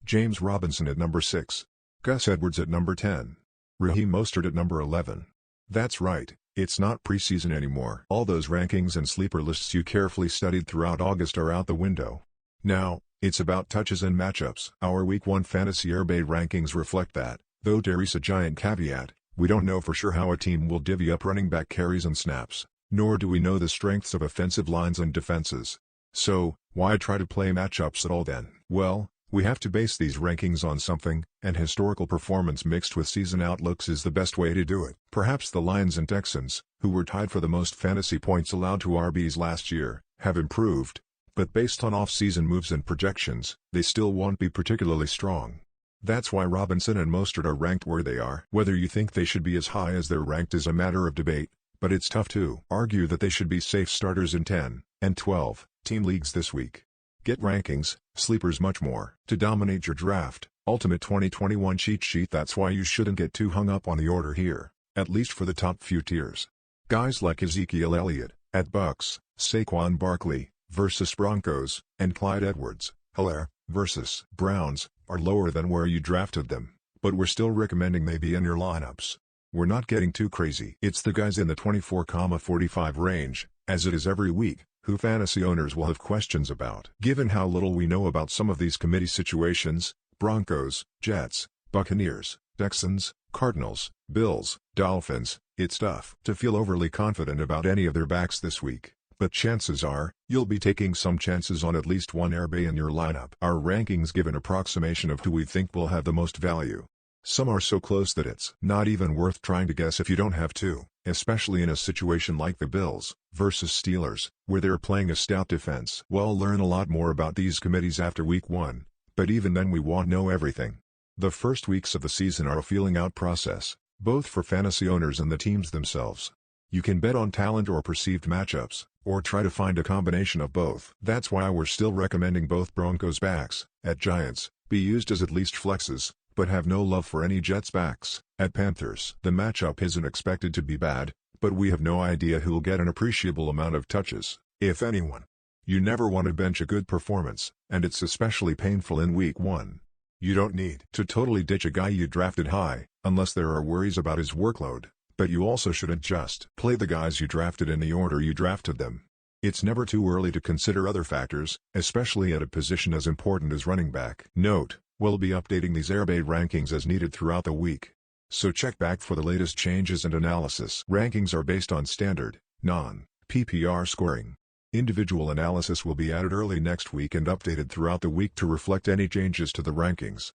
James Robinson at number 6. Gus Edwards at number 10. Raheem Mostert at number 11. That's right, it's not preseason anymore. All those rankings and sleeper lists you carefully studied throughout August are out the window. Now, it's about touches and matchups. Our Week 1 Fantasy Airbait rankings reflect that, though there's a giant caveat: we don't know for sure how a team will divvy up running back carries and snaps, nor do we know the strengths of offensive lines and defenses. So, why try to play matchups at all then? Well, we have to base these rankings on something, and historical performance mixed with season outlooks is the best way to do it. Perhaps the Lions and Texans, who were tied for the most fantasy points allowed to RBs last year, have improved, but based on off-season moves and projections, they still won't be particularly strong. That's why Robinson and Mostert are ranked where they are. Whether you think they should be as high as they're ranked is a matter of debate, but it's tough to argue that they should be safe starters in 10 and 12 team leagues this week. Get rankings, sleepers, much more to dominate your draft. Ultimate 2021 cheat sheet. That's why you shouldn't get too hung up on the order here, at least for the top few tiers. Guys like Ezekiel Elliott at Bucks, Saquon Barkley versus Broncos, and Clyde Edwards-Helaire versus Browns are lower than where you drafted them, but we're still recommending they be in your lineups. We're not getting too crazy. It's the guys in the 24-45 range, as it is every week, who fantasy owners will have questions about. Given how little we know about some of these committee situations, Broncos, Jets, Buccaneers, Texans, Cardinals, Bills, Dolphins, it's tough to feel overly confident about any of their backs this week, but chances are, you'll be taking some chances on at least one airbay in your lineup. Our rankings give an approximation of who we think will have the most value. Some are so close that it's not even worth trying to guess if you don't have to, especially in a situation like the Bills versus Steelers, where they're playing a stout defense. We'll learn a lot more about these committees after Week 1, but even then we won't know everything. The first weeks of the season are a feeling out process, both for fantasy owners and the teams themselves. You can bet on talent or perceived matchups, or try to find a combination of both. That's why we're still recommending both Broncos backs at Giants be used as at least flexes, but have no love for any Jets backs at Panthers. The matchup isn't expected to be bad, but we have no idea who'll get an appreciable amount of touches, if anyone. You never want to bench a good performance, and it's especially painful in Week 1. You don't need to totally ditch a guy you drafted high, unless there are worries about his workload, but you also shouldn't just play the guys you drafted in the order you drafted them. It's never too early to consider other factors, especially at a position as important as running back. Note: we'll be updating these airbait rankings as needed throughout the week, so check back for the latest changes and analysis. Rankings are based on standard, non-PPR scoring. Individual analysis will be added early next week and updated throughout the week to reflect any changes to the rankings.